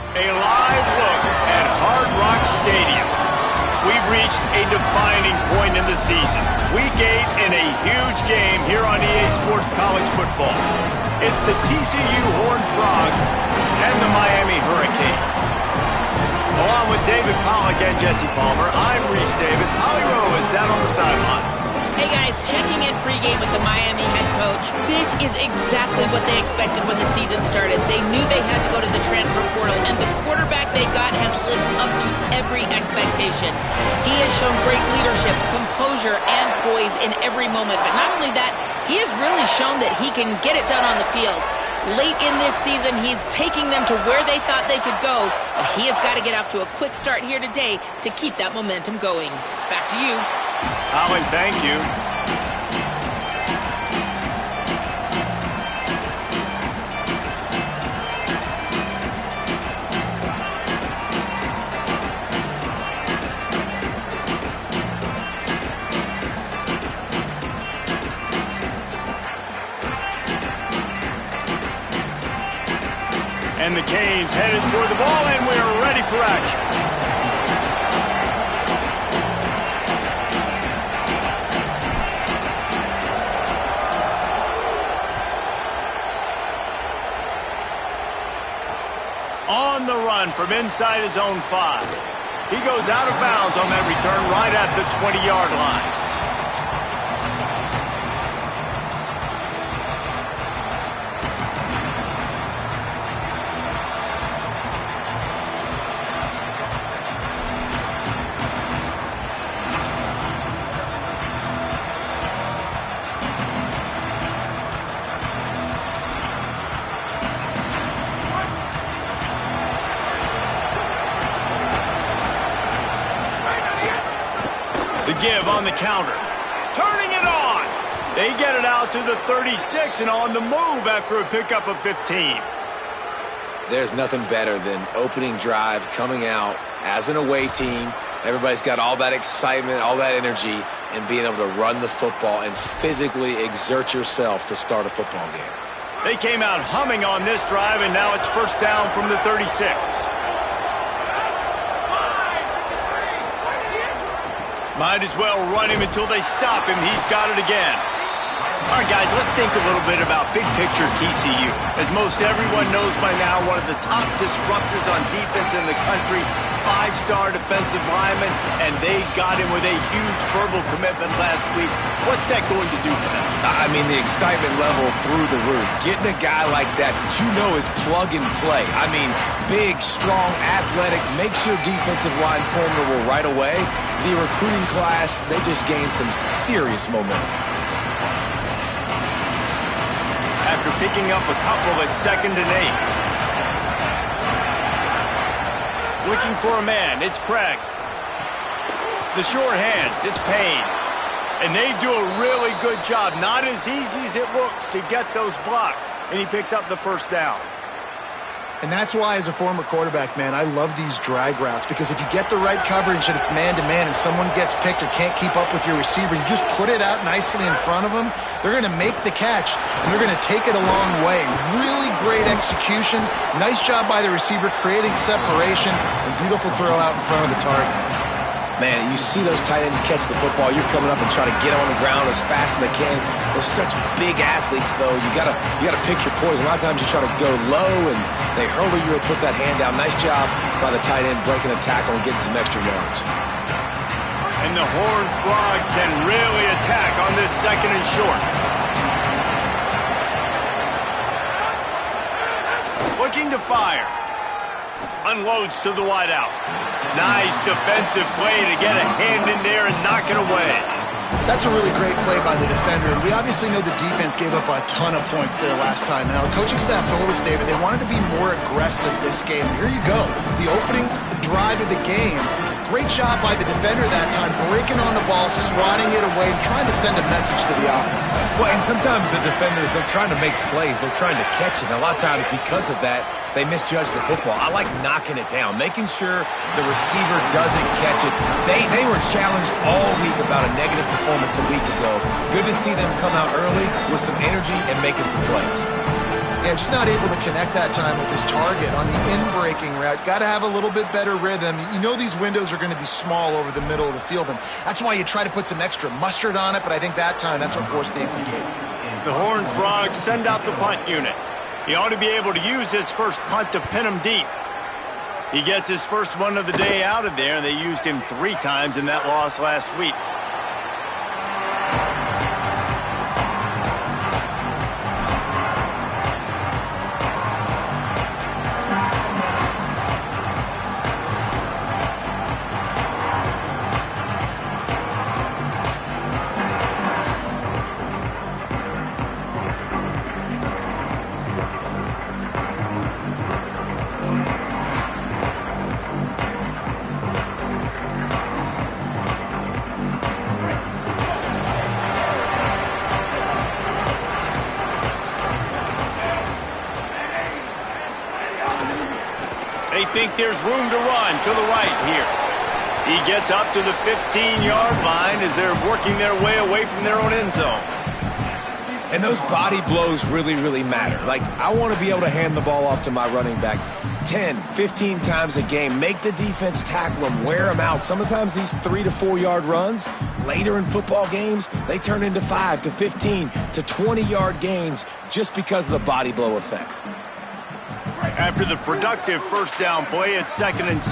A live look at Hard Rock Stadium. We've reached a defining point in the season. Week 8 in a huge game here on EA Sports College Football. It's the TCU Horned Frogs and the Miami Hurricanes. Along with David Pollack and Jesse Palmer, I'm Reese Davis. Holly Rowe is down on the sideline. Hey guys, checking in pregame with the Miami head coach. This is exactly what they expected when the season started. They knew they had to go to the transfer portal, and the quarterback they got has lived up to every expectation. He has shown great leadership, composure, and poise in every moment. But not only that, he has really shown that he can get it done on the field. Late in this season, he's taking them to where they thought they could go, and he has got to get off to a quick start here today to keep that momentum going. Back to you. Holly, thank you. And the Canes headed toward the ball, and we are ready for action. On the run from inside his own 5. He goes out of bounds on that return right at the 20-yard line. The give on the counter. Turning it on. They get it out to the 36 and on the move after a pickup of 15. There's nothing better than opening drive, coming out as an away team. Everybody's got all that excitement, all that energy, and being able to run the football and physically exert yourself to start a football game. They came out humming on this drive, and now it's first down from the 36. Might as well run him until they stop him. He's got it again. All right, guys, let's think a little bit about big picture TCU. As most everyone knows by now, one of the top disruptors on defense in the country, 5-star defensive lineman, and they got him with a huge verbal commitment last week. What's that going to do for them? I mean, the excitement level through the roof. Getting a guy like that you know is plug and play. I mean, big, strong, athletic, makes your defensive line formidable right away. The recruiting class, they just gained some serious momentum. After picking up a couple at 2nd and 8. Looking for a man, it's Craig. The short hands, it's Payne. And they do a really good job. Not as easy as it looks to get those blocks. And he picks up the first down. And that's why, as a former quarterback, man, I love these drag routes, because if you get the right coverage and it's man-to-man and someone gets picked or can't keep up with your receiver, you just put it out nicely in front of them, they're going to make the catch, and they're going to take it a long way. Really great execution. Nice job by the receiver creating separation, and beautiful throw out in front of the target. Man, you see those tight ends catch the football, you're coming up and trying to get them on the ground as fast as they can. They're such big athletes, though. You gotta pick your poison. A lot of times you try to go low, and they hurdle you or put that hand down. Nice job by the tight end breaking a tackle and getting some extra yards. And the Horned Frogs can really attack on this 2nd and short. Looking to fire. Unloads to the wideout. Nice defensive play to get a hand in there and knock it away. That's a really great play by the defender, and we obviously know the defense gave up a ton of points there last time. Now, the coaching staff told us, David, they wanted to be more aggressive this game. Here you go. The opening drive of the game. Great job by the defender that time, breaking on the ball, swatting it away, and trying to send a message to the offense. Well, and sometimes the defenders, they're trying to make plays. They're trying to catch it. And a lot of times, because of that, they misjudge the football. I like knocking it down, making sure the receiver doesn't catch it. They were challenged all week about a negative performance a week ago. Good to see them come out early with some energy and making some plays. Yeah, just not able to connect that time with his target on the in-breaking route. Got to have a little bit better rhythm. You know these windows are going to be small over the middle of the field, and that's why you try to put some extra mustard on it, but I think that time, that's what forced the incomplete. The Horned Frogs send out the punt unit. He ought to be able to use his first punt to pin him deep. He gets his first one of the day out of there, and they used him 3 times in that loss last week. They think there's room to run to the right here. He gets up to the 15-yard line as they're working their way away from their own end zone. And those body blows really, really matter. Like, I want to be able to hand the ball off to my running back 10, 15 times a game. Make the defense tackle him, wear him out. Sometimes these 3 to 4 yard runs, later in football games, they turn into 5 to 15 to 20-yard gains just because of the body blow effect. After the productive first down play, it's 2nd and 6.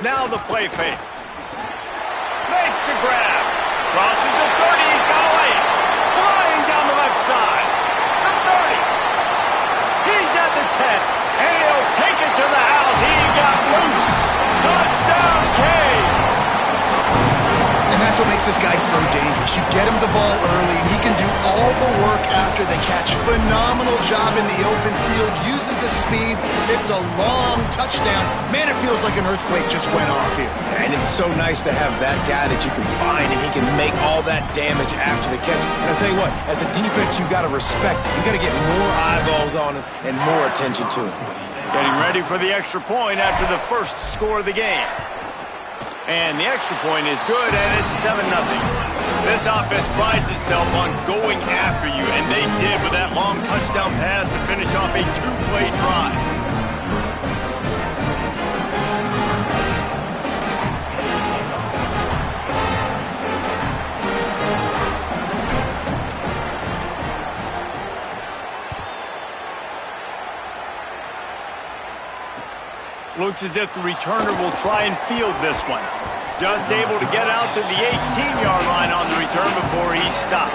Now the play fake. Makes the grab. Crosses the 30. He's got away. Flying down the left side. The 30. He's at the 10. And he'll take it to the house. He got loose. Touchdown, Canes. And that's what makes this guy so dangerous. You get him the ball early, and he can do all the work after the catch. Phenomenal job in the open field. Uses the speed. It's a long touchdown. Man, it feels like an earthquake just went off here. And it's so nice to have that guy that you can find, and he can make all that damage after the catch. And I'll tell you what, as a defense, you've got to respect it. You've got to get more eyeballs on him and more attention to him. Getting ready for the extra point after the first score of the game. And the extra point is good, and it's 7-0. This offense prides itself on going after you, and they did with that long touchdown pass to finish off a 2-play drive. Looks as if the returner will try and field this one. Just able to get out to the 18-yard line on the return before he stops.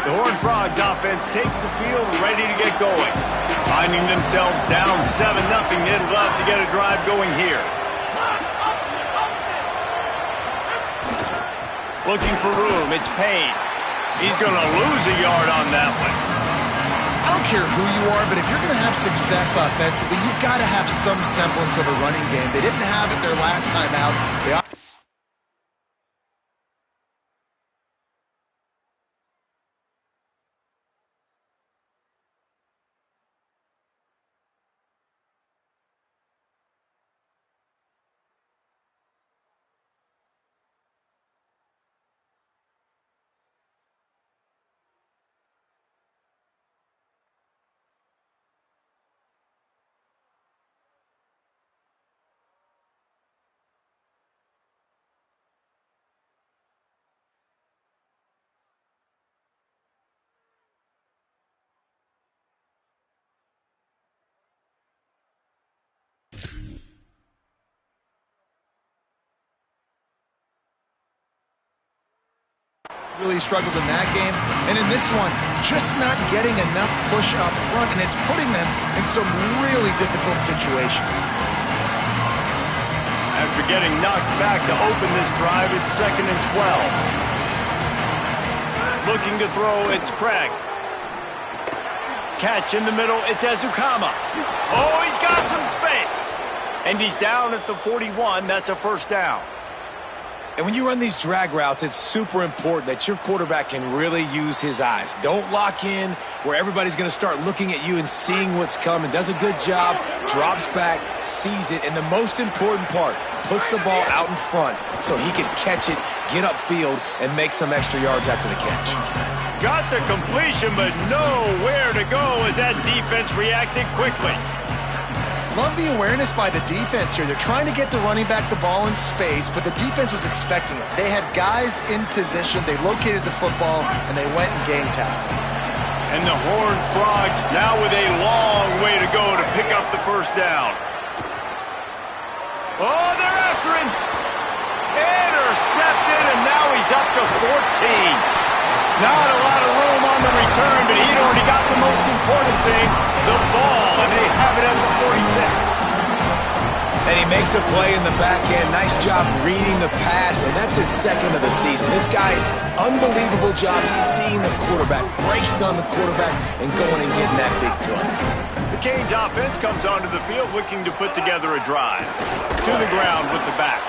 The Horned Frogs offense takes the field ready to get going. Finding themselves down 7-0, they'd love to get a drive going here. Looking for room, it's Payne. He's going to lose a yard on that one. I don't care who you are, but if you're going to have success offensively, you've got to have some semblance of a running game. They didn't have it their last time out. Really struggled in that game, and in this one, just not getting enough push up front, and it's putting them in some really difficult situations. After getting knocked back to open this drive, it's 2nd and 12. Looking to throw, it's Craig. Catch in the middle, it's Ezukama. Oh, he's got some space. And he's down at the 41, that's a first down. And when you run these drag routes, it's super important that your quarterback can really use his eyes. Don't lock in where everybody's going to start looking at you and seeing what's coming. Does a good job, drops back, sees it, and the most important part, puts the ball out in front so he can catch it, get upfield, and make some extra yards after the catch. Got the completion, but nowhere to go as that defense reacted quickly. Love the awareness by the defense here. They're trying to get the running back the ball in space, but the defense was expecting it. They had guys in position. They located the football, and they went and game tackle. And the Horned Frogs now with a long way to go to pick up the first down. Oh, they're after him. Intercepted, and now he's up to 14. Not a lot of room on the return, but he'd already got the most important thing, the ball, and they have it at the 46. And he makes a play in the back end. Nice job reading the pass, and that's his second of the season. This guy, unbelievable job seeing the quarterback, breaking on the quarterback, and going and getting that big play. The Canes offense comes onto the field looking to put together a drive. To the ground with the back.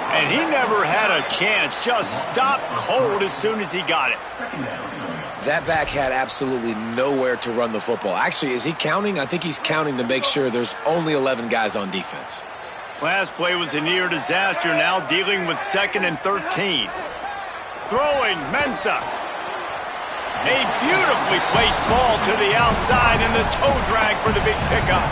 And he never had a chance, just stopped cold as soon as he got it. That back had absolutely nowhere to run the football. Actually, is he counting? I think he's counting to make sure there's only 11 guys on defense. Last play was a near disaster, now dealing with 2nd and 13. Throwing, Mensah. A beautifully placed ball to the outside and the toe drag for the big pickup.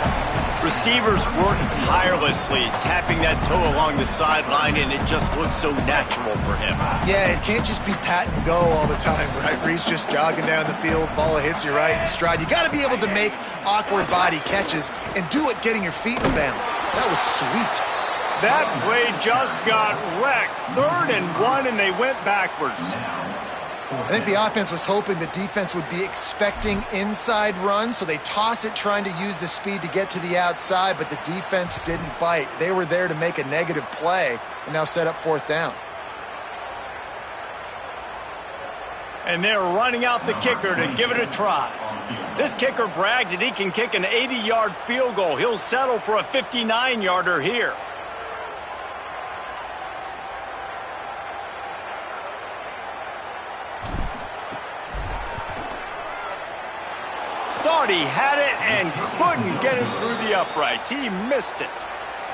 Receivers work tirelessly, tapping that toe along the sideline, and it just looks so natural for him. Yeah, it can't just be pat and go all the time, right? Reese just jogging down the field, ball hits you right in stride. You got to be able to make awkward body catches and do it getting your feet in bounds. That was sweet. That play just got wrecked. 3rd and 1, and they went backwards. I think the offense was hoping the defense would be expecting inside runs, so they toss it trying to use the speed to get to the outside, but the defense didn't bite. They were there to make a negative play and now set up 4th down. And they're running out the kicker to give it a try. This kicker brags that he can kick an 80-yard field goal. He'll settle for a 59-yarder here. Thought he had it and couldn't get it through the uprights. He missed it.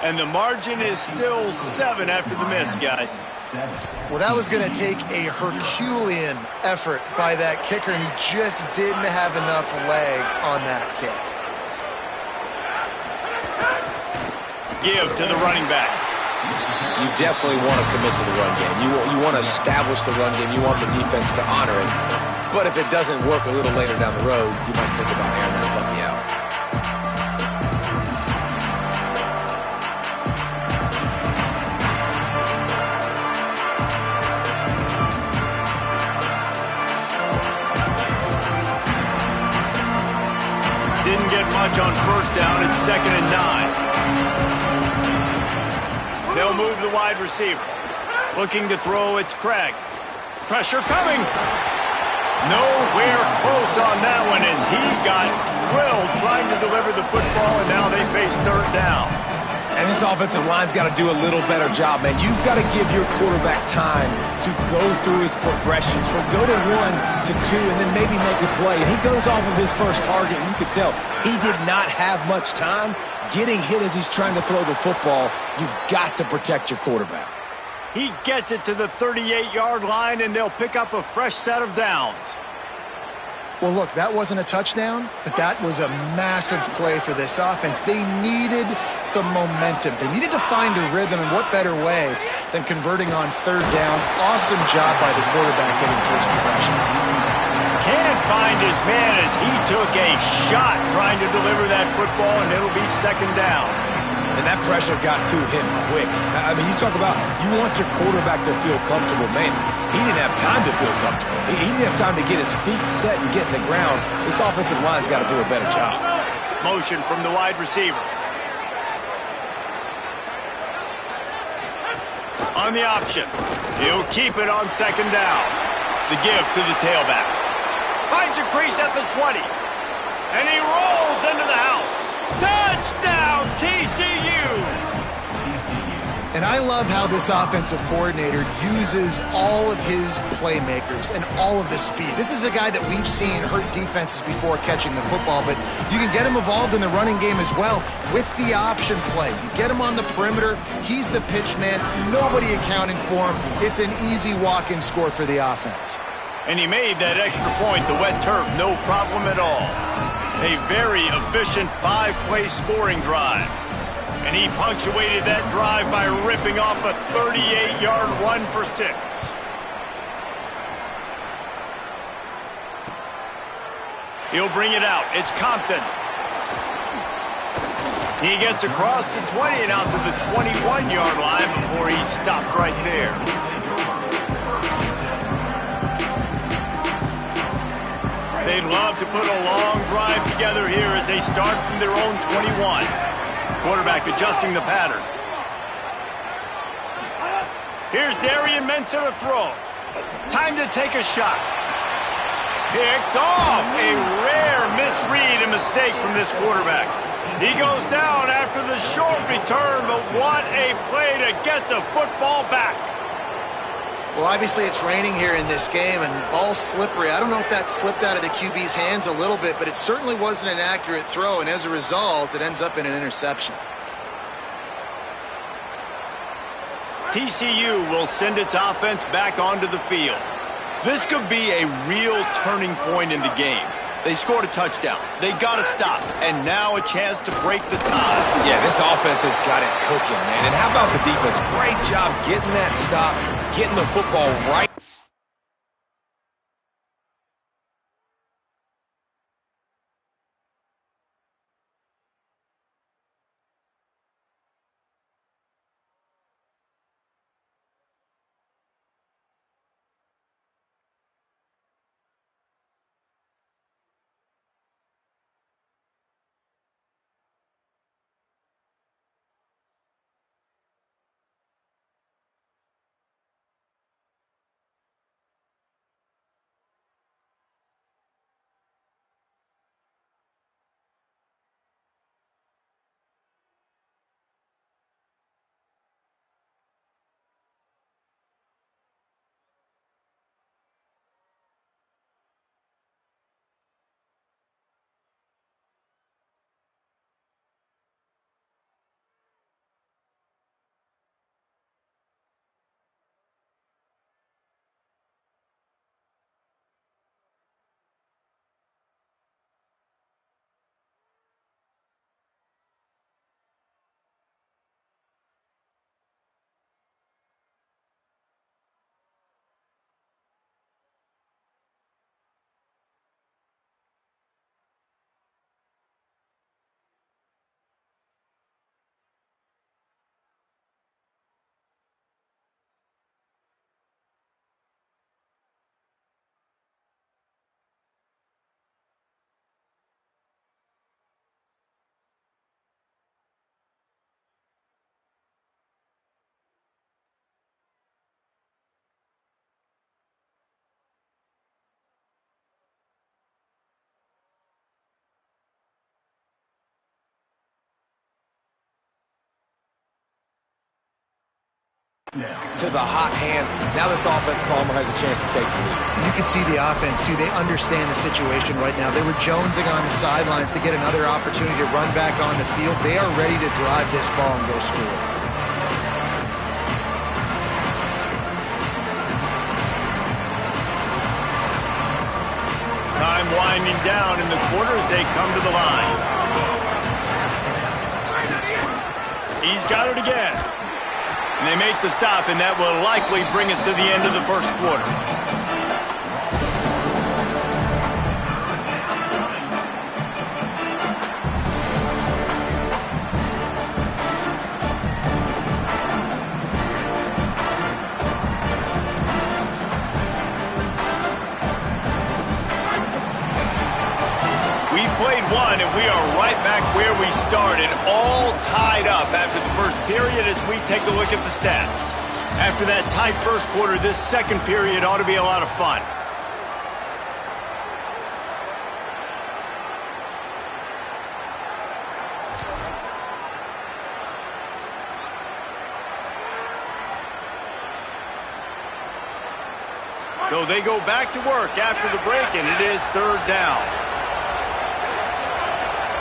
And the margin is still 7 after the miss, guys. Well, that was going to take a Herculean effort by that kicker, and he just didn't have enough leg on that kick. Give to the running back. You definitely want to commit to the run game. You want to establish the run game. You want the defense to honor it. But if it doesn't work a little later down the road, you might think about airing that puppy out. Didn't get much on 1st down. It's 2nd and 9. They'll move the wide receiver. Looking to throw, it's Craig. Pressure coming. Nowhere close on that one as he got drilled trying to deliver the football, and now they face 3rd down. And this offensive line's got to do a little better job, man. You've got to give your quarterback time to go through his progressions from go to 1 to 2 and then maybe make a play. And he goes off of his first target, and you can tell he did not have much time getting hit as he's trying to throw the football. You've got to protect your quarterback. He gets it to the 38-yard line, and they'll pick up a fresh set of downs. Well, look, that wasn't a touchdown, but that was a massive play for this offense. They needed some momentum. They needed to find a rhythm, and what better way than converting on 3rd down. Awesome job by the quarterback getting first progression. Can't find his man as he took a shot trying to deliver that football, and it'll be 2nd down. And that pressure got to him quick. I mean, you talk about you want your quarterback to feel comfortable. Man, he didn't have time to feel comfortable. He didn't have time to get his feet set and get in the ground. This offensive line's got to do a better job. Motion from the wide receiver. On the option. He'll keep it on 2nd down. The give to the tailback. Finds a crease at the 20. And he rolls into the house. Touchdown, TCU! And I love how this offensive coordinator uses all of his playmakers and all of the speed. This is a guy that we've seen hurt defenses before catching the football, but you can get him involved in the running game as well with the option play. You get him on the perimeter, he's the pitch man, nobody accounting for him. It's an easy walk-in score for the offense. And he made that extra point, the wet turf, no problem at all. A very efficient 5-play scoring drive. And he punctuated that drive by ripping off a 38-yard run for 6. He'll bring it out. It's Compton. He gets across the 20 and out to the 21-yard line before he stopped right there. They'd love to put a long drive together here as they start from their own 21. Quarterback adjusting the pattern. Here's Darian Mensah to throw. Time to take a shot. Picked off. A rare misread and mistake from this quarterback. He goes down after the short return, but what a play to get the football back. Well, obviously it's raining here in this game, and ball's slippery. I don't know if that slipped out of the QB's hands a little bit, but it certainly wasn't an accurate throw, and as a result, it ends up in an interception. TCU will send its offense back onto the field. This could be a real turning point in the game. They scored a touchdown. They got to stop, and now a chance to break the tie. Yeah, this offense has got it cooking, man. And how about the defense? Great job getting that stop, getting the football right. To the hot hand. Now this offense, Palmer, has a chance to take the lead. You can see the offense, too. They understand the situation right now. They were jonesing on the sidelines to get another opportunity to run back on the field. They are ready to drive this ball and go score. Time winding down in the quarter as they come to the line. He's got it again. And they make the stop, and that will likely bring us to the end of the first quarter. We've played one, and we are right back where we started, all tied up after the first period as we take a look at the stats. After that tight first quarter, this second period ought to be a lot of fun. So they go back to work after the break, and it is third down.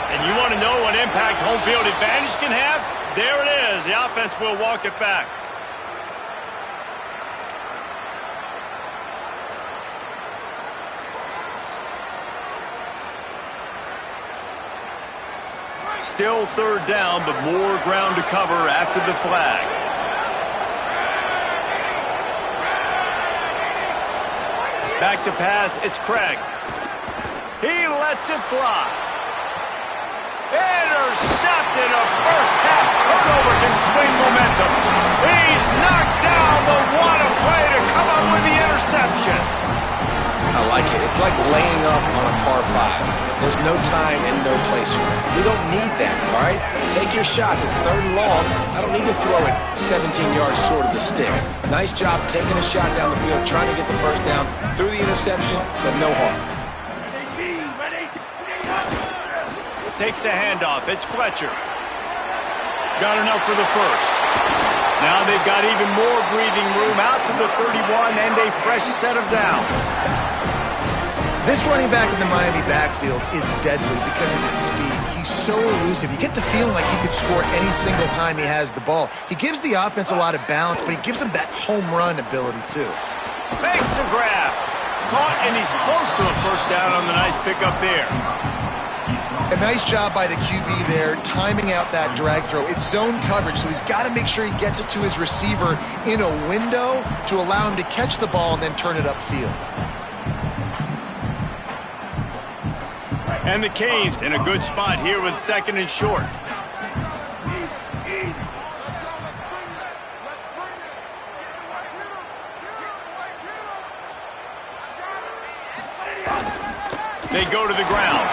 And you want to know what impact home field advantage can have? There it is. The offense will walk it back. Still third down, but more ground to cover after the flag. Back to pass, it's Craig. He lets it fly. Intercepted. A first half turnover can swing momentum. He's knocked down, but what a play to come up with the interception. I like it. It's like laying up on a par 5. There's no time and no place for that. We don't need that, all right? Take your shots. It's third and long. I don't need to throw it 17 yards short of the stick. Nice job taking a shot down the field, trying to get the first down through the interception, but no harm. Takes the handoff. It's Fletcher. Got enough for the first. Now they've got even more breathing room out to the 31 and a fresh set of downs. This running back in the Miami backfield is deadly because of his speed. He's so elusive. You get the feeling like he could score any single time he has the ball. He gives the offense a lot of balance, but he gives them that home run ability too. Makes the grab. Caught, and he's close to a first down on the nice pickup there. A nice job by the QB there, timing out that drag throw. It's zone coverage, so he's got to make sure he gets it to his receiver in a window to allow him to catch the ball and then turn it upfield. And the Canes in a good spot here with second and short. They go to the ground.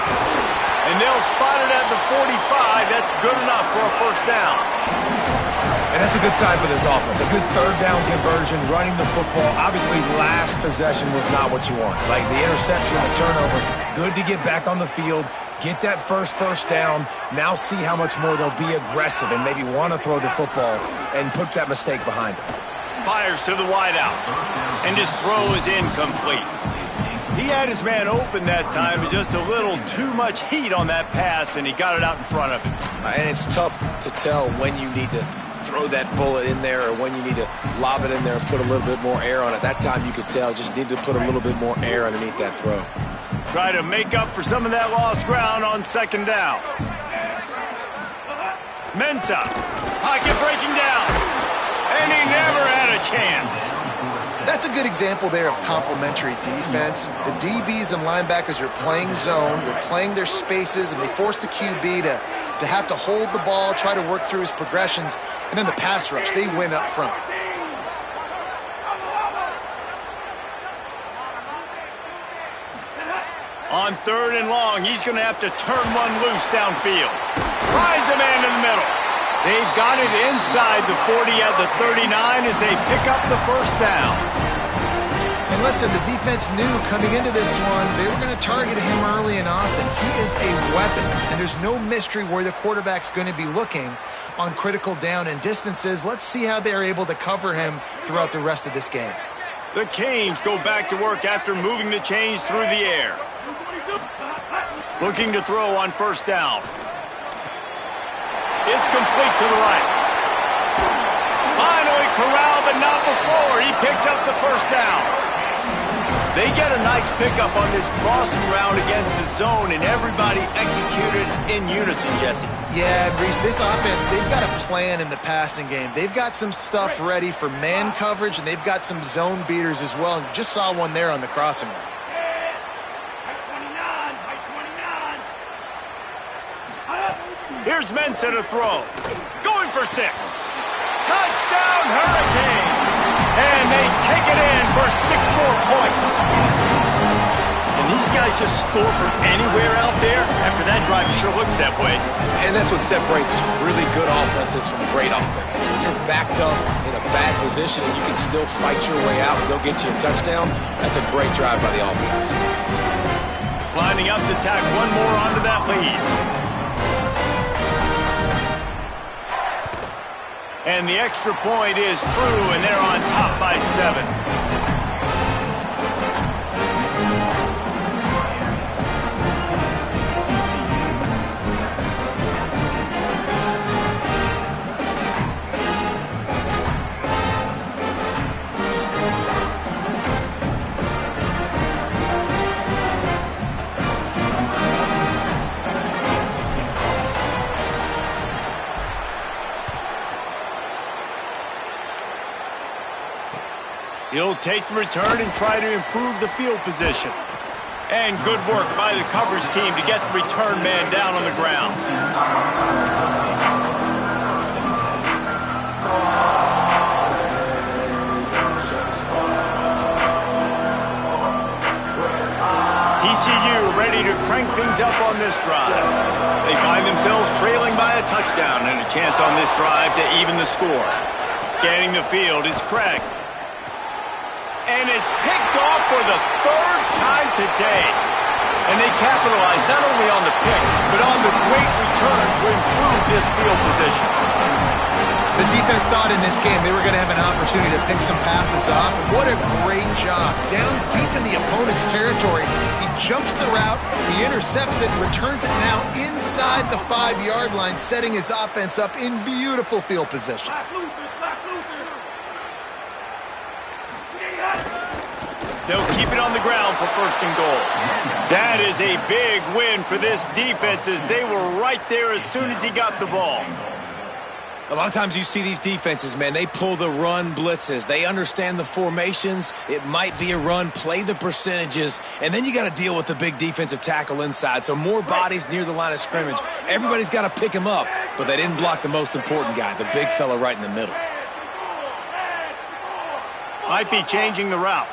And they'll spot it at the 45. That's good enough for a first down. And that's a good sign for this offense. A good third down conversion, running the football. Obviously, last possession was not what you want. Like the interception, the turnover. Good to get back on the field, get that first down. Now see how much more they'll be aggressive and maybe want to throw the football and put that mistake behind them. Fires to the wideout. And his throw is incomplete. He had his man open that time, but just a little too much heat on that pass, and he got it out in front of him. And it's tough to tell when you need to throw that bullet in there or when you need to lob it in there and put a little bit more air on it. That time you could tell, just need to put a little bit more air underneath that throw. Try to make up for some of that lost ground on second down. Mensah, pocket breaking down, and he never had a chance. That's a good example there of complementary defense. The DBs and linebackers are playing zone, they're playing their spaces, and they force the QB to have to hold the ball, try to work through his progressions, and then the pass rush, they win up front. On third and long, he's going to have to turn one loose downfield. Finds a man in the middle. They've got it inside the 40 at the 39 as they pick up the first down. And listen, the defense knew coming into this one, they were going to target him early and often. He is a weapon, and there's no mystery where the quarterback's going to be looking on critical down and distances. Let's see how they're able to cover him throughout the rest of this game. The Canes go back to work after moving the chains through the air. Looking to throw on first down. It's complete to the right. Finally corralled, but not before. He picks up the first down. They get a nice pickup on this crossing route against the zone, and everybody executed in unison, Jesse. Yeah, Reese, this offense, they've got a plan in the passing game. They've got some stuff ready for man coverage, and they've got some zone beaters as well. And you just saw one there on the crossing route. Here's Mensah to throw. Going for 6. Touchdown, Hurricane! And they take it in for 6 more points. And these guys just score from anywhere out there. After that drive, it sure looks that way. And that's what separates really good offenses from great offenses. When you're backed up in a bad position and you can still fight your way out and they'll get you a touchdown, that's a great drive by the offense. Lining up to tack one more onto that lead. And the extra point is true, and they're on top by 7. He'll take the return and try to improve the field position. And good work by the coverage team to get the return man down on the ground. TCU ready to crank things up on this drive. They find themselves trailing by a touchdown and a chance on this drive to even the score. Scanning the field, it's Craig. And it's picked off for the third time today. And they capitalize not only on the pick, but on the great return to improve this field position. The defense thought in this game they were going to have an opportunity to pick some passes off. What a great job. Down deep in the opponent's territory, he jumps the route, he intercepts it, returns it now inside the 5-yard line, setting his offense up in beautiful field position. They'll keep it on the ground for first and goal. That is a big win for this defense as they were right there as soon as he got the ball. A lot of times you see these defenses, man, they pull the run blitzes. They understand the formations. It might be a run, play the percentages, and then you got to deal with the big defensive tackle inside. So more bodies near the line of scrimmage. Everybody's got to pick him up, but they didn't block the most important guy, the big fella right in the middle. Might be changing the route.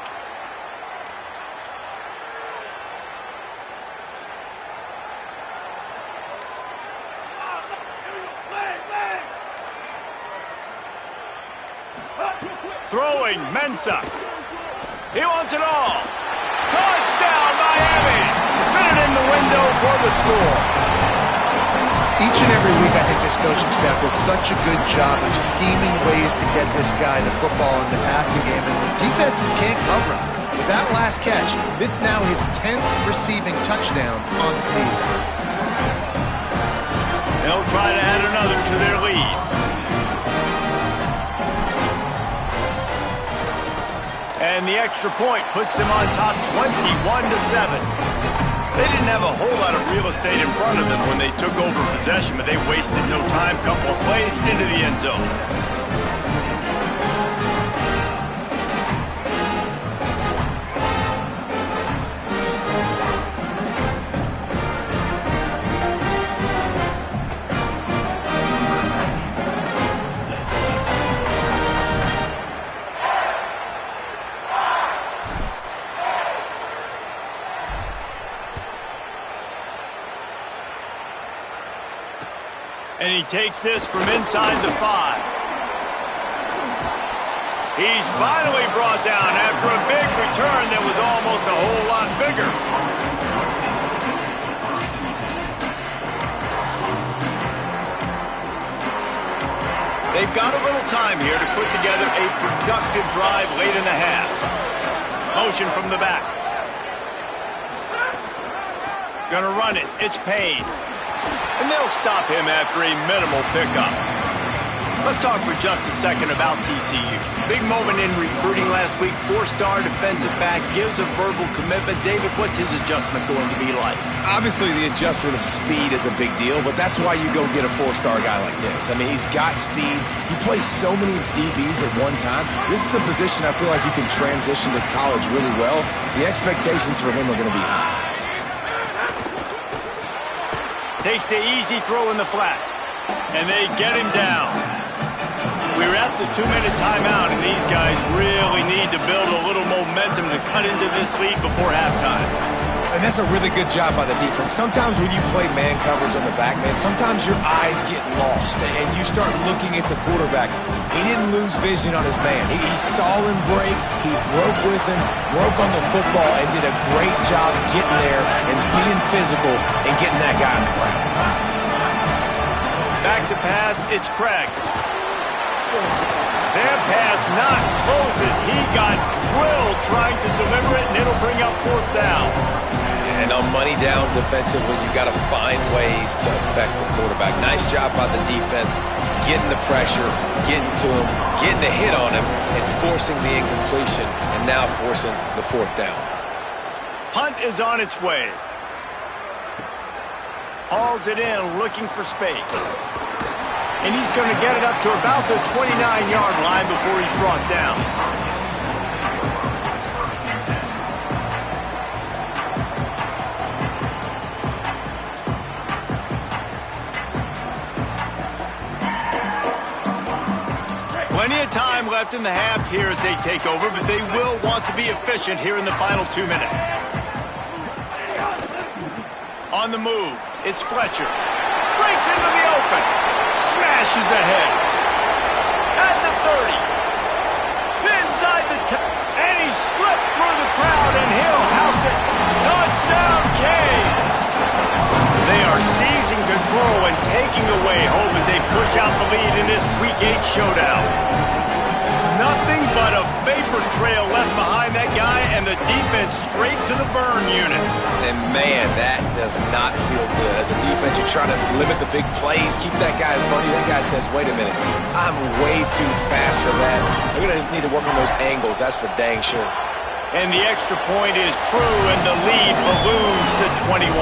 Throwing, Mensah. He wants it all. Touchdown, Miami. Fit it in the window for the score. Each and every week, I think this coaching staff does such a good job of scheming ways to get this guy the football in the passing game, and defenses can't cover him. With that last catch, this is now his 10th receiving touchdown on the season. They'll try to add another to their lead. And the extra point puts them on top 21-7. They didn't have a whole lot of real estate in front of them when they took over possession, but they wasted no time. Couple of plays into the end zone. And he takes this from inside the 5. He's finally brought down after a big return that was almost a whole lot bigger. They've got a little time here to put together a productive drive late in the half. Motion from the back. Gonna run it. It's Payne. And they'll stop him after a minimal pickup. Let's talk for just a second about TCU. Big moment in recruiting last week. 4-star defensive back gives a verbal commitment. David, what's his adjustment going to be like? Obviously, the adjustment of speed is a big deal, but that's why you go get a 4-star guy like this. I mean, he's got speed. He plays so many DBs at one time. This is a position I feel like you can transition to college really well. The expectations for him are going to be high. Takes the easy throw in the flat. And they get him down. We're at the 2-minute timeout, and these guys really need to build a little momentum to cut into this lead before halftime. And that's a really good job by the defense. Sometimes when you play man coverage on the back, man, sometimes your eyes get lost, and you start looking at the quarterback. He didn't lose vision on his man. He saw him break. He broke with him, broke on the football, and did a great job getting there and being physical and getting that guy on the ground. Back to pass, it's Craig. Their pass not close as he got drilled trying to deliver it, and it'll bring up 4th down. And on money down defensively, you got to find ways to affect the quarterback. Nice job by the defense, getting the pressure, getting to him, getting a hit on him, and forcing the incompletion, and now forcing the 4th down. Punt is on its way. Hauls it in, looking for space. And he's going to get it up to about the 29-yard line before he's brought down. left in the half here as they take over, but they will want to be efficient here in the final 2 minutes. On the move, it's Fletcher. Breaks into the open. Smashes ahead. At the 30. Inside the 10. And he slipped through the crowd, and he'll house it. Touchdown, Canes! They are seizing control and taking away hope as they push out the lead in this Week 8 showdown. Nothing but a vapor trail left behind that guy, and the defense straight to the burn unit. And, man, that does not feel good. As a defense, you're trying to limit the big plays, keep that guy in front of you. That guy says, wait a minute, I'm way too fast for that. I'm going to just need to work on those angles. That's for dang sure. And the extra point is true, and the lead balloons to 21.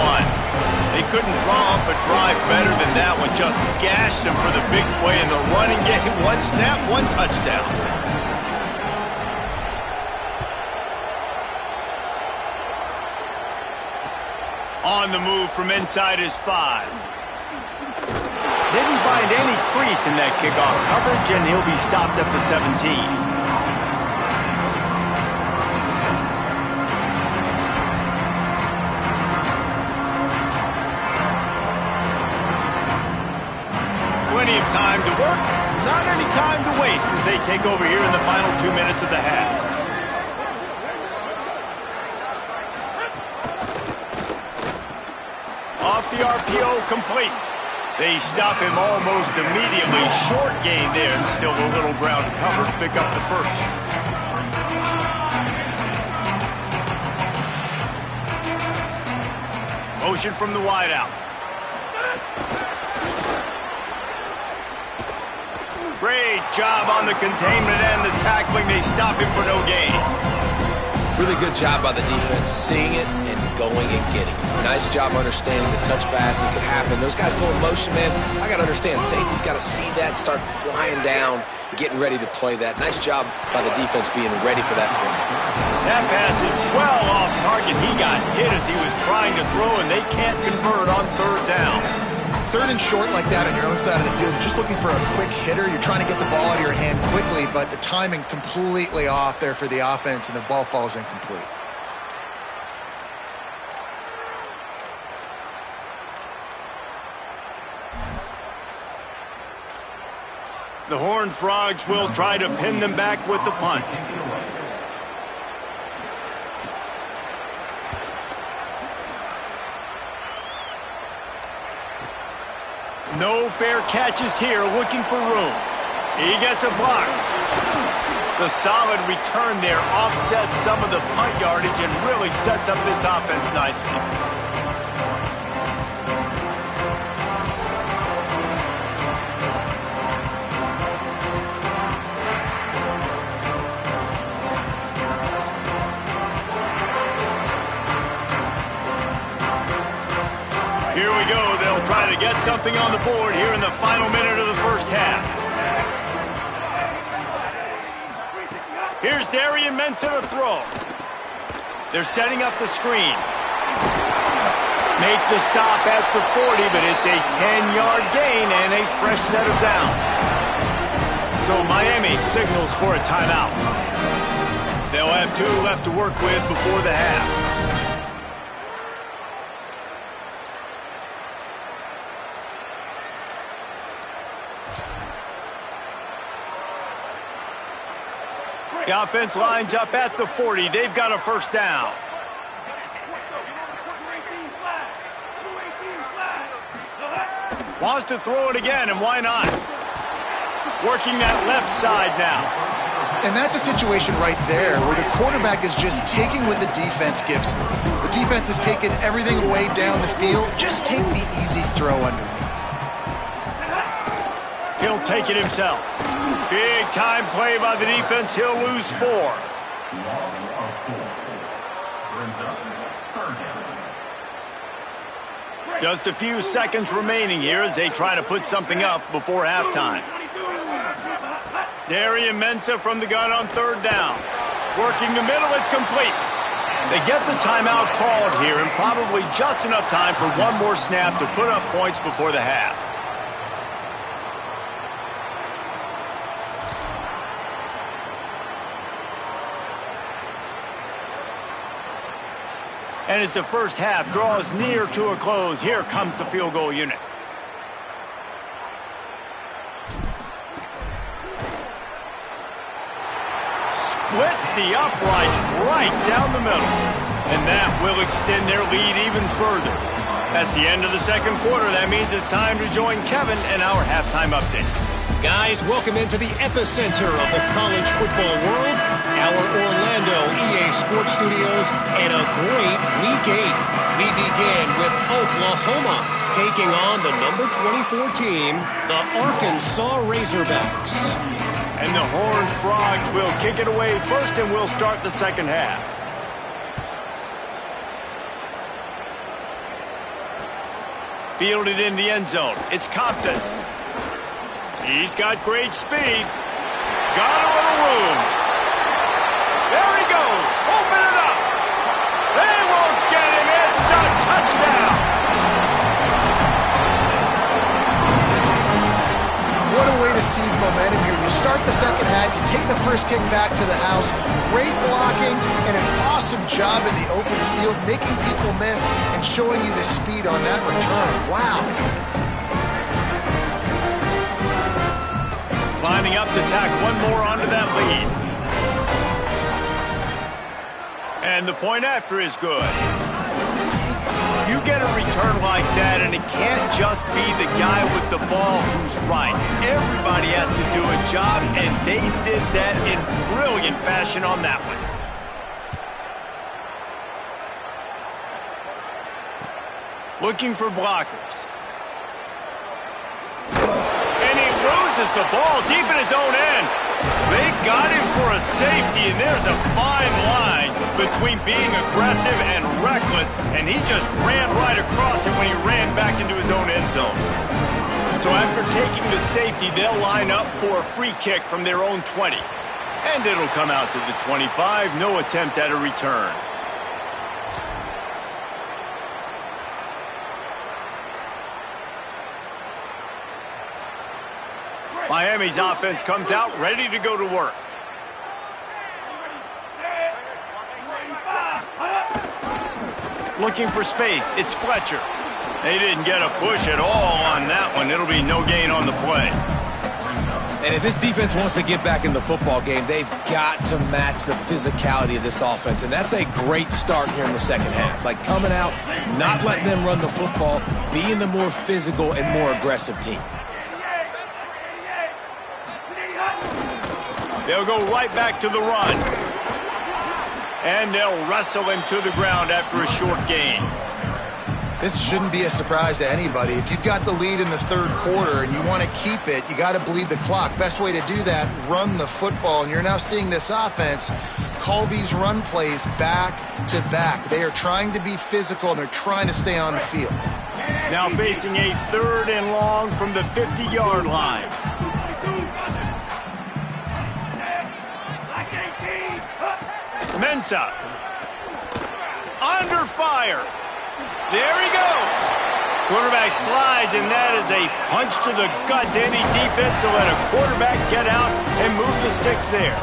They couldn't draw up a drive better than that one. Just gashed them for the big play in the running game. One snap, one touchdown. On the move from inside his 5. Didn't find any crease in that kickoff coverage, and he'll be stopped at the 17. Plenty of time to work, not any time to waste as they take over here in the final 2 minutes of the half. Off the RPO, complete. They stop him almost immediately. Short gain there, and still a little ground to cover to pick up the first. Motion from the wideout. Great job on the containment and the tackling. They stop him for no gain. Really good job by the defense, seeing it and going and getting it. Nice job understanding the touch pass that could happen. Those guys go in motion, man. I got to understand, safety's got to see that, start flying down, getting ready to play that. Nice job by the defense being ready for that play. That pass is well off target. He got hit as he was trying to throw, and they can't convert on third down. Third and short like that on your own side of the field, you're just looking for a quick hitter. You're trying to get the ball out of your hand quickly, but the timing completely off there for the offense, and the ball falls incomplete. The Horned Frogs will try to pin them back with the punt. No fair catches here, looking for room. He gets a block. The solid return there offsets some of the punt yardage and really sets up this offense nicely. Here we go. They'll try to get something on the board here in the final minute of the first half. Here's Darian Mensah to throw. They're setting up the screen. Make the stop at the 40, but it's a 10-yard gain and a fresh set of downs. So Miami signals for a timeout. They'll have 2 left to work with before the half. The offense lines up at the 40. They've got a first down. Wants to throw it again, and why not? Working that left side now. And that's a situation right there where the quarterback is just taking what the defense gives him. The defense is taking everything away down the field. Just take the easy throw underneath. He'll take it himself. Big time play by the defense. He'll lose 4. Just a few seconds remaining here as they try to put something up before halftime. Darian Mensah from the gun on third down. Working the middle, it's complete. They get the timeout called here, and probably just enough time for one more snap to put up points before the half. And as the first half draws near to a close, here comes the field goal unit. Splits the uprights right down the middle. And that will extend their lead even further. That's the end of the second quarter. That means it's time to join Kevin and our halftime update. Guys, welcome into the epicenter of the college football world, our Orlando EA Sports Studios, and a great Week 8. We begin with Oklahoma taking on the number 24 team, the Arkansas Razorbacks. And the Horned Frogs will kick it away first, and we'll start the second half. Fielded in the end zone. It's Compton. He's got great speed. Got a little room. There he goes. Open it up. They won't get him. It's a touchdown. What a way to seize momentum here. You start the second half, you take the first kick back to the house, great blocking, and an awesome job in the open field, making people miss and showing you the speed on that return. Wow. Lining up to tack one more onto that lead. And the point after is good. You get a return like that, and it can't just be the guy with the ball who's right. Everybody has to do a job, and they did that in brilliant fashion on that one. Looking for blockers. And he loses the ball deep in his own end. They got him for a safety, and there's a fine line between being aggressive and reckless, and he just ran right across it when he ran back into his own end zone. So after taking the safety, they'll line up for a free kick from their own 20. And it'll come out to the 25, no attempt at a return. Miami's offense comes out ready to go to work. Looking for space. It's Fletcher. They didn't get a push at all on that one. It'll be no gain on the play. And if this defense wants to get back in the football game, they've got to match the physicality of this offense. And that's a great start here in the second half. Like coming out, not letting them run the football, being the more physical and more aggressive team. They'll go right back to the run. And they'll wrestle him to the ground after a short gain. This shouldn't be a surprise to anybody. If you've got the lead in the third quarter and you want to keep it, you got to bleed the clock. Best way to do that, run the football. And you're now seeing this offense call these run plays back to back. They are trying to be physical, and they're trying to stay on the field. Now facing a 3rd and long from the 50-yard line. Mensah. Under fire. There he goes. Quarterback slides, and that is a punch to the gut to any defense to let a quarterback get out and move the sticks there.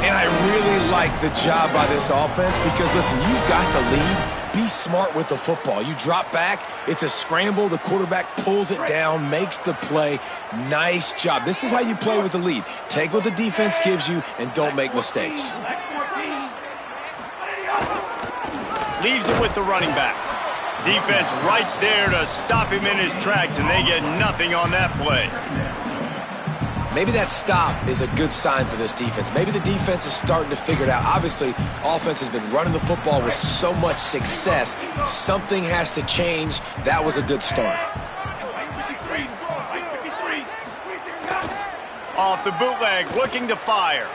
And I really like the job by this offense because, listen, you've got the lead. Be smart with the football. You drop back, it's a scramble. The quarterback pulls it down, makes the play. Nice job. This is how you play with the lead. Take what the defense gives you and don't make mistakes. Leaves it with the running back. Defense right there to stop him in his tracks, and they get nothing on that play. Maybe that stop is a good sign for this defense. Maybe the defense is starting to figure it out. Obviously, offense has been running the football with so much success. Something has to change. That was a good start. Off the bootleg, looking to fire.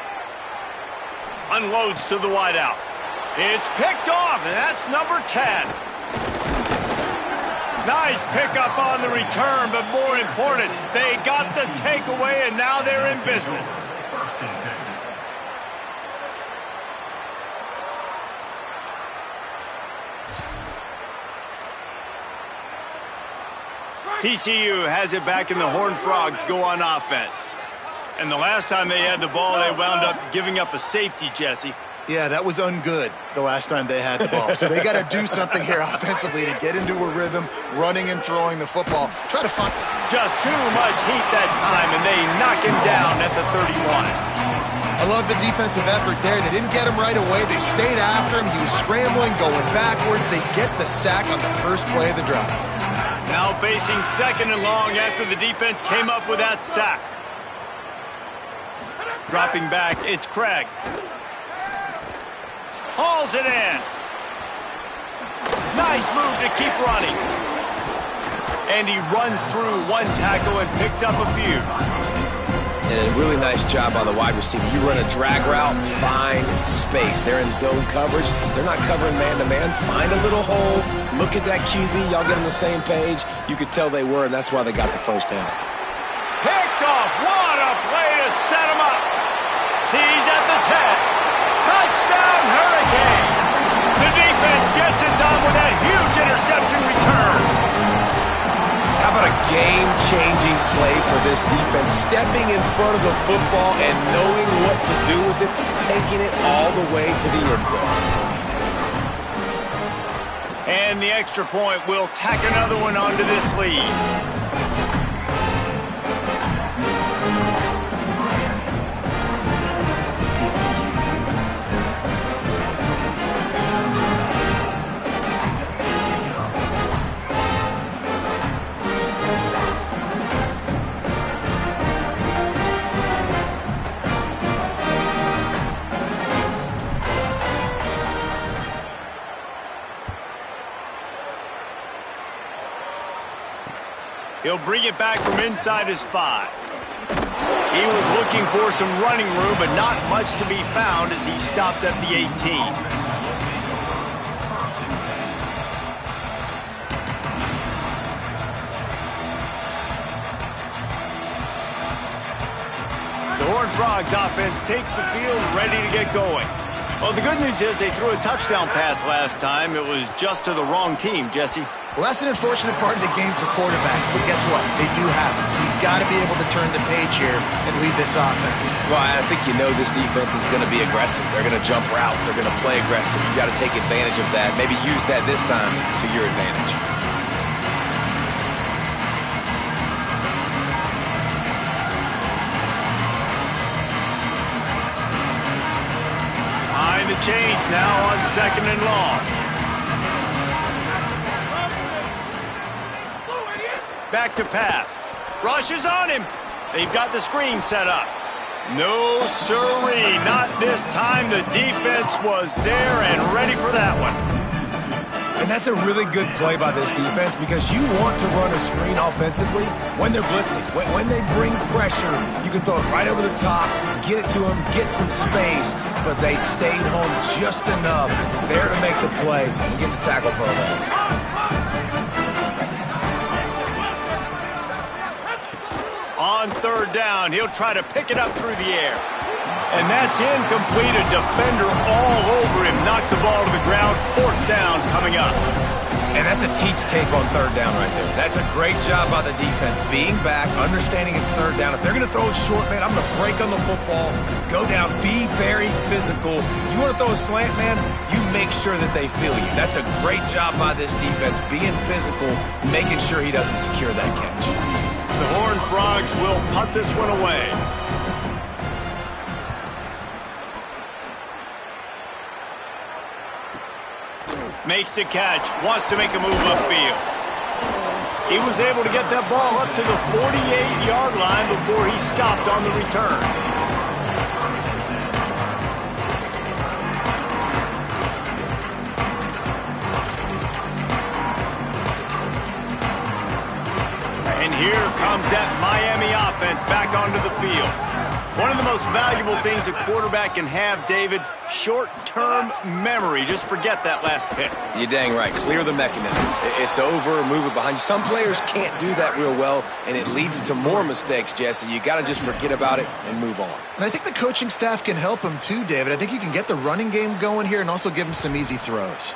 Unloads to the wideout. It's picked off, and that's number 10. Nice pickup on the return, but more important, they got the takeaway, and now they're in business. TCU has it back, and the Horned Frogs go on offense. And the last time they had the ball, they wound up giving up a safety, Jesse. Yeah, that was ungood the last time they had the ball. So they got to do something here offensively to get into a rhythm, running and throwing the football. Try to find... Just too much heat that time, and they knock him down at the 31. I love the defensive effort there. They didn't get him right away. They stayed after him. He was scrambling, going backwards. They get the sack on the first play of the drive. Now facing 2nd and long after the defense came up with that sack. Dropping back, it's Craig. Hauls it in. Nice move to keep running. And he runs through one tackle and picks up a few. And a really nice job by the wide receiver. You run a drag route, find space. They're in zone coverage. They're not covering man-to-man. Find a little hole. Look at that QB. Y'all get on the same page. You could tell they were, and that's why they got the first down. Picked off. What a play to set him up. He's at the 10. Touchdown, Hurricane! The defense gets it done with that huge interception return. How about a game-changing play for this defense? Stepping in front of the football and knowing what to do with it, taking it all the way to the end zone. And the extra point will tack another one onto this lead. He'll bring it back from inside his 5. He was looking for some running room, but not much to be found as he stopped at the 18. The Horned Frogs offense takes the field, ready to get going. Well, the good news is they threw a touchdown pass last time. It was just to the wrong team, Jesse. Well, that's an unfortunate part of the game for quarterbacks, but guess what? They do happen, so you've got to be able to turn the page here and lead this offense. Well, I think you know this defense is going to be aggressive. They're going to jump routes. They're going to play aggressive. You've got to take advantage of that. Maybe use that this time to your advantage. Behind the chains now on 2nd and long. Back to pass. Rush is on him. They've got the screen set up. No siree, not this time. The defense was there and ready for that one. And that's a really good play by this defense because you want to run a screen offensively when they're blitzing. When they bring pressure, you can throw it right over the top, get it to them, get some space, but they stayed home just enough there to make the play and get the tackle for a loss. On 3rd down, he'll try to pick it up through the air. And that's incomplete. A defender all over him. Knocked the ball to the ground. 4th down coming up. And that's a teach tape on 3rd down right there. That's a great job by the defense. Being back, understanding it's 3rd down. If they're going to throw it short, man, I'm going to break on the football, go down, be very physical. You want to throw a slant, man, you make sure that they feel you. That's a great job by this defense, being physical, making sure he doesn't secure that catch. The Horned Frogs will punt this one away. Makes the catch, wants to make a move upfield. He was able to get that ball up to the 48-yard line before he stopped on the return. And here comes that Miami offense back onto the field. One of the most valuable things a quarterback can have, David, short-term memory. Just forget that last pick. You're dang right. Clear the mechanism. It's over, move it behind you. Some players can't do that real well, and it leads to more mistakes, Jesse. You got to just forget about it and move on. And I think the coaching staff can help him too, David. I think you can get the running game going here and also give him some easy throws.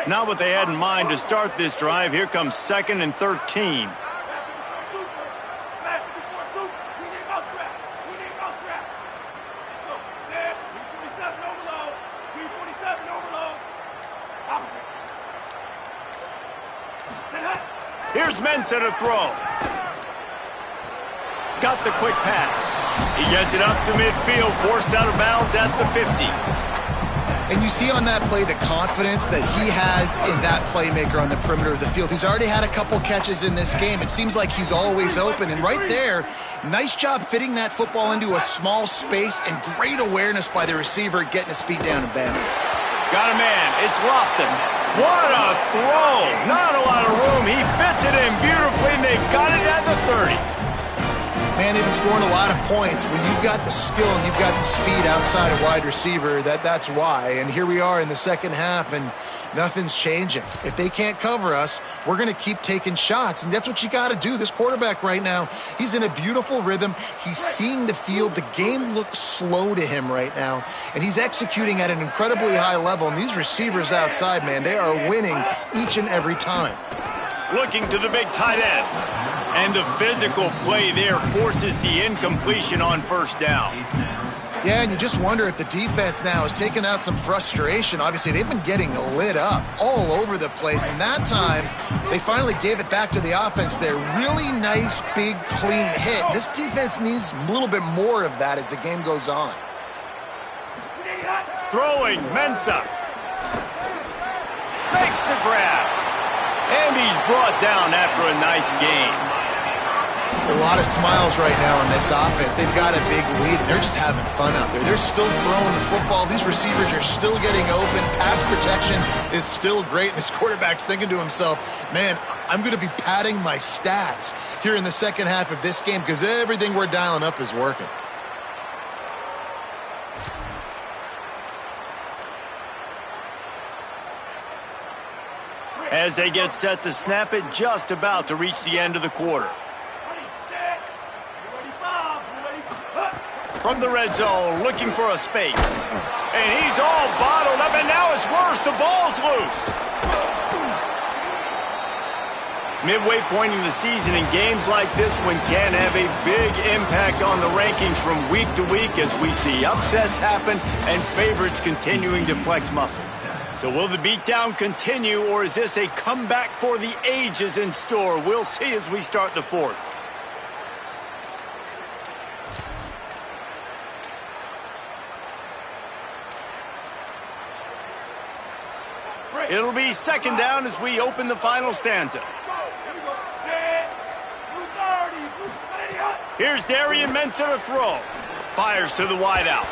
Not what they had in mind to start this drive. Here comes 2nd and 13. Here's Mensah to throw. Got the quick pass. He gets it up to midfield, forced out of bounds at the 50. And you see on that play the confidence that he has in that playmaker on the perimeter of the field. He's already had a couple catches in this game. It seems like he's always open. And right there, nice job fitting that football into a small space and great awareness by the receiver getting his feet down in bounds. Got a man. It's Lofton. What a throw. Not a lot of room. He fits it in beautifully, and they've got it at the 30. Man, they've been scoring a lot of points. When you've got the skill and you've got the speed outside of wide receiver, that's why. And here we are in the second half, and nothing's changing. If they can't cover us, we're going to keep taking shots, and that's what you got to do. This quarterback right now, he's in a beautiful rhythm. He's seeing the field. The game looks slow to him right now, and he's executing at an incredibly high level. And these receivers outside, man, they are winning each and every time. Looking to the big tight end. And the physical play there forces the incompletion on first down. Yeah, and you just wonder if the defense now is taking out some frustration. Obviously, they've been getting lit up all over the place. And that time, they finally gave it back to the offense there. Really nice, big, clean hit. This defense needs a little bit more of that as the game goes on. Throwing, Mensah. Makes the grab. And he's brought down after a nice gain. A lot of smiles right now on this offense. They've got a big lead. They're just having fun out there. They're still throwing the football. These receivers are still getting open. Pass protection is still great. This quarterback's thinking to himself, man, I'm going to be padding my stats here in the second half of this game because everything we're dialing up is working. As they get set to snap it, just about to reach the end of the quarter. From the red zone, looking for a space. And he's all bottled up, and now it's worse. The ball's loose. Midway point in the season, in games like this one can have a big impact on the rankings from week to week as we see upsets happen and favorites continuing to flex muscles. So will the beatdown continue, or is this a comeback for the ages in store? We'll see as we start the fourth. It'll be second down as we open the final stanza. Here's Darian Mensah to throw. Fires to the wideout.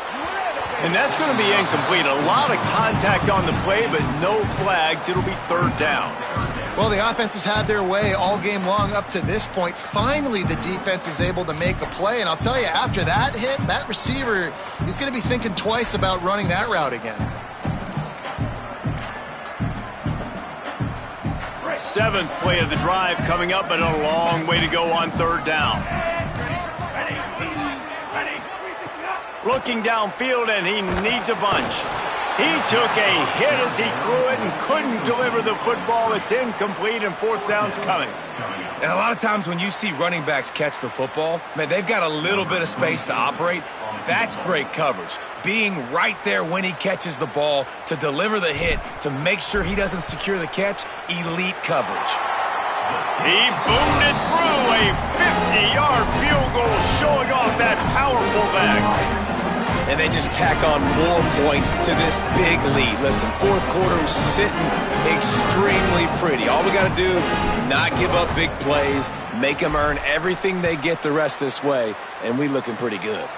And that's going to be incomplete. A lot of contact on the play, but no flags. It'll be third down. Well, the offense has had their way all game long up to this point. Finally, the defense is able to make a play. And I'll tell you, after that hit, that receiver is going to be thinking twice about running that route again. Seventh play of the drive coming up, but a long way to go on third down. Looking downfield, and he needs a bunch. He took a hit as he threw it and couldn't deliver the football. It's incomplete, and fourth down's coming. And a lot of times when you see running backs catch the football, man, they've got a little bit of space to operate. That's great coverage. Being right there when he catches the ball to deliver the hit, to make sure he doesn't secure the catch, elite coverage. He boomed it through a 50-yard field goal, showing off that powerful back. And they just tack on more points to this big lead. Listen, fourth quarter is sitting extremely pretty. All we got to do, not give up big plays, make them earn everything they get the rest this way, and we looking pretty good.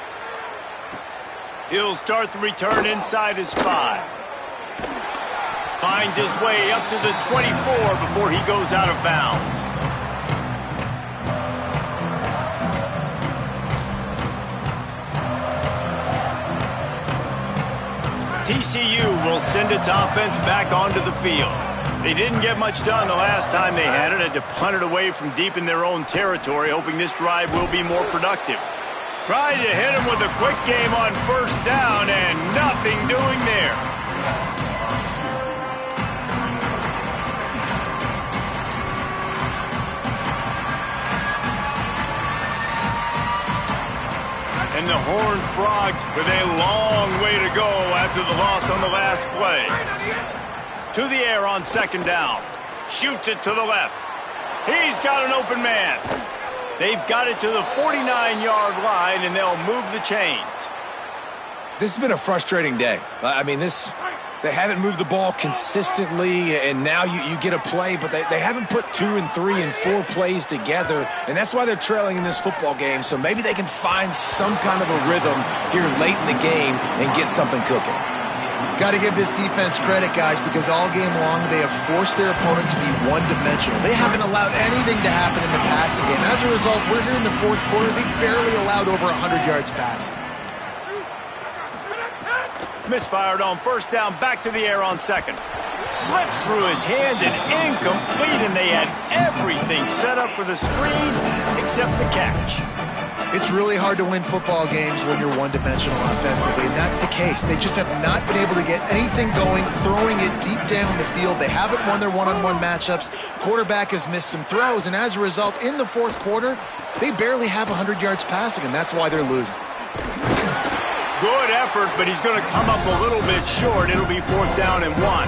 He'll start the return inside his 5. Finds his way up to the 24 before he goes out of bounds. TCU will send its offense back onto the field. They didn't get much done the last time they had it. Had to punt it away from deep in their own territory, hoping this drive will be more productive. Tried to hit him with a quick game on first down, and nothing doing there. And the Horned Frogs with a long way to go after the loss on the last play. To the air on second down. Shoots it to the left. He's got an open man. They've got it to the 49-yard line, and they'll move the chains. This has been a frustrating day. I mean, they haven't moved the ball consistently, and now you get a play, but they haven't put 2 and 3 and 4 plays together, and that's why they're trailing in this football game. So maybe they can find some kind of a rhythm here late in the game and get something cooking. Got to give this defense credit, guys, because all game long they have forced their opponent to be one-dimensional. They haven't allowed anything to happen in the passing game. As a result, we're here in the fourth quarter. They barely allowed over 100 yards passing. Misfired on first down, back to the air on second. Slips through his hands and incomplete, and they had everything set up for the screen except the catch. It's really hard to win football games when you're one-dimensional offensively, and that's the case. They just have not been able to get anything going, throwing it deep down the field. They haven't won their one-on-one matchups. Quarterback has missed some throws, and as a result, in the fourth quarter, they barely have 100 yards passing, and that's why they're losing. Good effort, but he's going to come up a little bit short. It'll be fourth down and 1.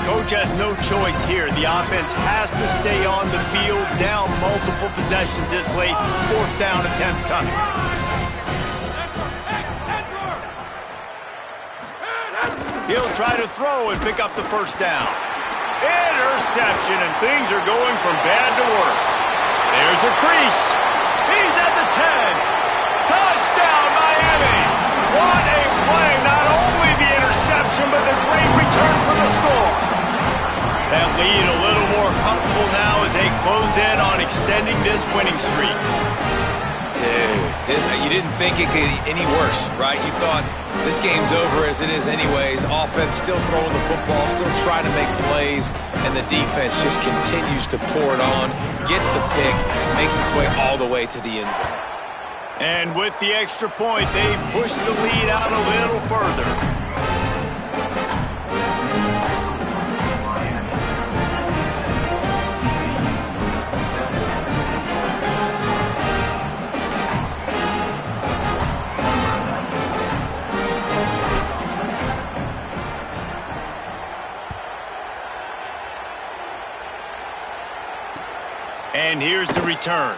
Coach has no choice here. The offense has to stay on the field, down multiple possessions this late. Fourth down attempt coming. He'll try to throw and pick up the first down. Interception, and things are going from bad to worse. There's a crease. He's at the 10. Touchdown, Miami. What a play. Not only the interception, but the great return for the score. That lead a little more comfortable now as they close in on extending this winning streak. Dude, you didn't think it could get any worse, right? You thought this game's over as it is anyways. Offense still throwing the football, still trying to make plays, and the defense just continues to pour it on, gets the pick, makes its way all the way to the end zone. And with the extra point, they push the lead out a little further. And here's the return.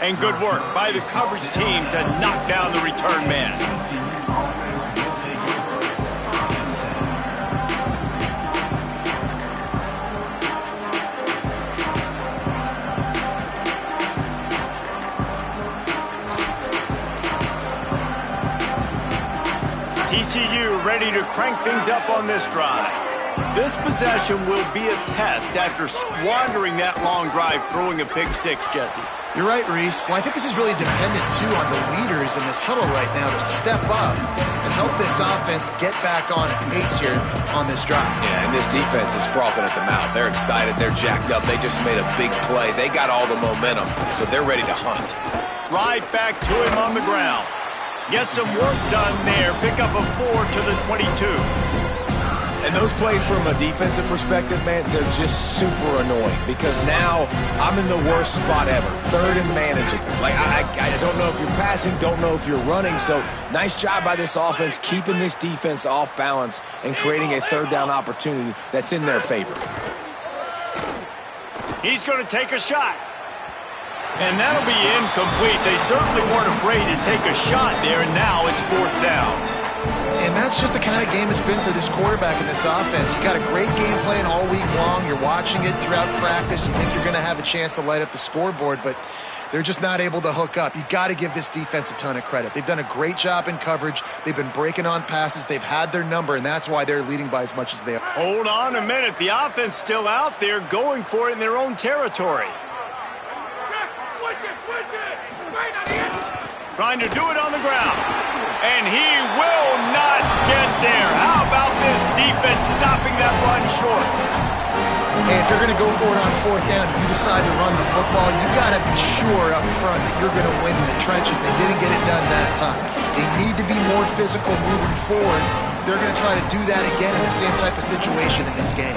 And good work by the coverage team to knock down the return man. TCU ready to crank things up on this drive. This possession will be a test after squandering that long drive throwing a pick six, Jesse. You're right, Reese. Well, I think this is really dependent, too, on the leaders in this huddle right now to step up and help this offense get back on pace here on this drive. Yeah, and this defense is frothing at the mouth. They're excited. They're jacked up. They just made a big play. They got all the momentum, so they're ready to hunt. Right back to him on the ground. Get some work done there. Pick up a 4 to the 22. And those plays from a defensive perspective, man, they're just super annoying because now I'm in the worst spot ever, third and managing. Like, I don't know if you're passing, don't know if you're running, so nice job by this offense keeping this defense off balance and creating a third down opportunity that's in their favor. He's going to take a shot. And that'll be incomplete. They certainly weren't afraid to take a shot there, and now it's fourth down. And that's just the kind of game it's been for this quarterback in this offense. You got a great game plan all week long. You're watching it throughout practice. You think you're going to have a chance to light up the scoreboard, but they're just not able to hook up. You got to give this defense a ton of credit. They've done a great job in coverage. They've been breaking on passes. They've had their number, and that's why they're leading by as much as they are. Hold on a minute. The offense still out there going for it in their own territory. Trying to do it on the ground. And he will not get there. How about this defense stopping that run short? Hey, if you're going to go for it on fourth down, if you decide to run the football, you got to be sure up front that you're going to win in the trenches. They didn't get it done that time. They need to be more physical moving forward. They're going to try to do that again in the same type of situation in this game.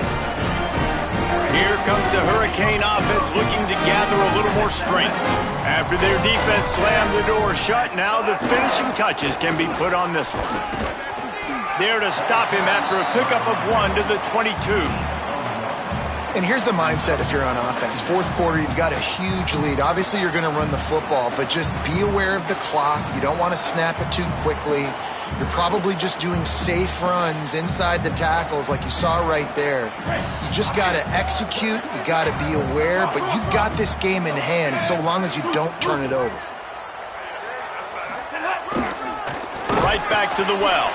Here comes the Hurricane offense looking to gather a little more strength. After their defense slammed the door shut, now the finishing touches can be put on this one. There to stop him after a pickup of 1 to the 22. And here's the mindset if you're on offense. Fourth quarter, you've got a huge lead. Obviously, you're going to run the football, but just be aware of the clock. You don't want to snap it too quickly. You're probably just doing safe runs inside the tackles like you saw right there. You just got to execute. You got to be aware, but you've got this game in hand so long as you don't turn it over. Right back to the well.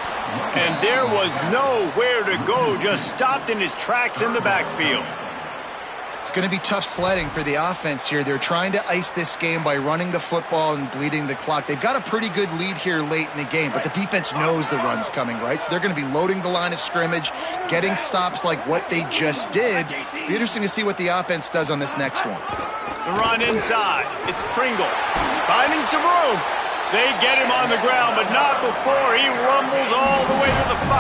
And there was nowhere to go, just stopped in his tracks in the backfield. It's going to be tough sledding for the offense here. They're trying to ice this game by running the football and bleeding the clock. They've got a pretty good lead here late in the game, but the defense knows the run's coming, right? So they're going to be loading the line of scrimmage, getting stops like what they just did. Be interesting to see what the offense does on this next one. The run inside. It's Pringle finding some room. They get him on the ground, but not before he rumbles all the way to the 5.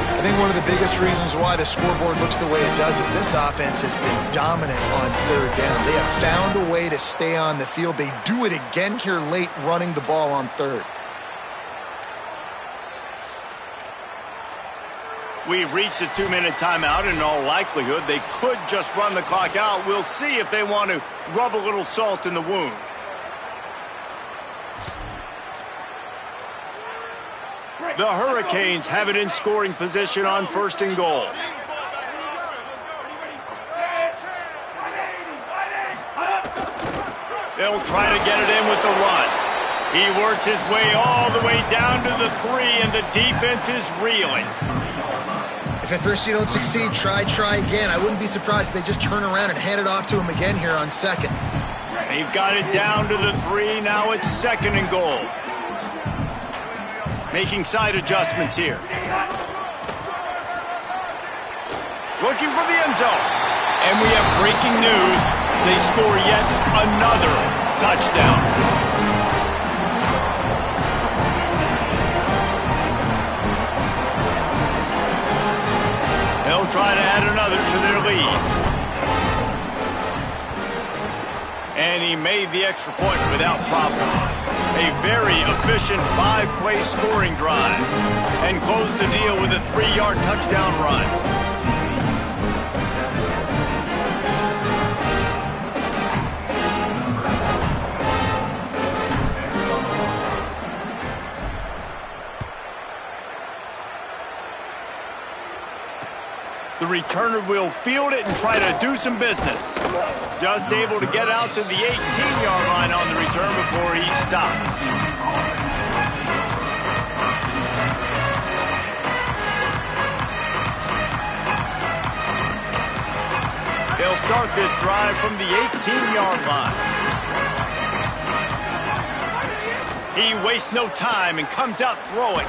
I think one of the biggest reasons why the scoreboard looks the way it does is this offense has been dominant on third down. They have found a way to stay on the field. They do it again here late, running the ball on third. We've reached a 2-minute timeout, and in all likelihood, they could just run the clock out. We'll see if they want to rub a little salt in the wound. The Hurricanes have it in scoring position on 1st and goal. They'll try to get it in with the run. He works his way all the way down to the 3, and the defense is reeling. If at first you don't succeed, try again. I wouldn't be surprised if they just turn around and hand it off to him again here on 2nd. They've got it down to the 3. Now it's 2nd and goal. Making side adjustments here. Looking for the end zone. And we have breaking news. They score yet another touchdown. They'll try to add another to their lead. And he made the extra point without problem. A very efficient 5-play scoring drive. And closed the deal with a 3-yard touchdown run. The returner will field it and try to do some business. Just able to get out to the 18-yard line on the return before he stops. They'll start this drive from the 18-yard line. He wastes no time and comes out throwing.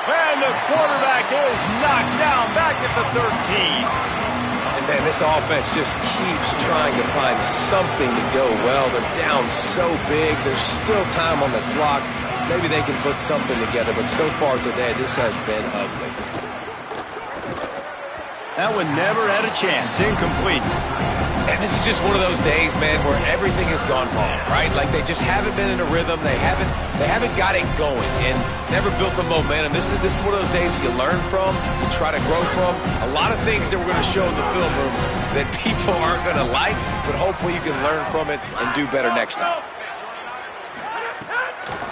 And the quarterback is knocked down back at the 13. And man, this offense just keeps trying to find something to go well. They're down so big. There's still time on the clock. Maybe they can put something together, but so far today, this has been ugly. That one never had a chance. Incomplete. And this is just one of those days, man, where everything has gone wrong, right? Like they just haven't been in a rhythm. They haven't got it going and never built the momentum. This is one of those days that you learn from, you try to grow from. A lot of things that we're going to show in the film room that people aren't going to like, but hopefully you can learn from it and do better next time.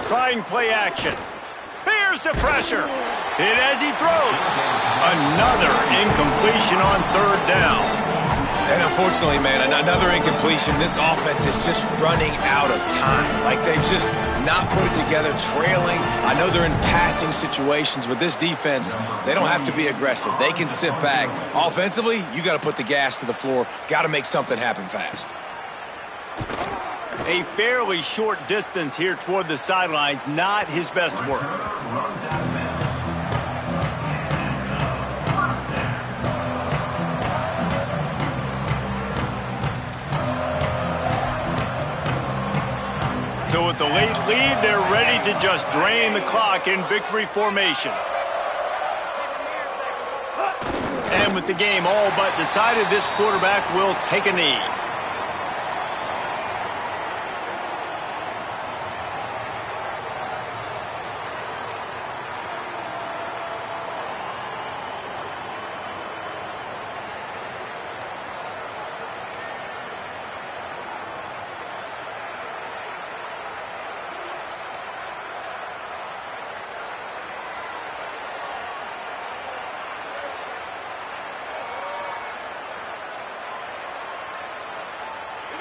Trying play action. Here's the pressure. Hit as he throws. Another incompletion on 3rd down. And unfortunately, man, another incompletion. This offense is just running out of time. Like they've just not put it together, trailing. I know they're in passing situations, but this defense, they don't have to be aggressive. They can sit back. Offensively, you got to put the gas to the floor. Got to make something happen fast. A fairly short distance here toward the sidelines, not his best work. So with the late lead, they're ready to just drain the clock in victory formation. And with the game all but decided, this quarterback will take a knee.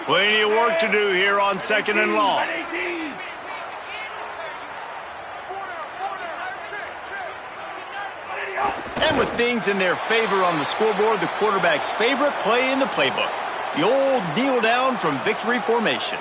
Plenty of work to do here on 2nd and long. And with things in their favor on the scoreboard, the quarterback's favorite play in the playbook, the old kneel down from victory formation.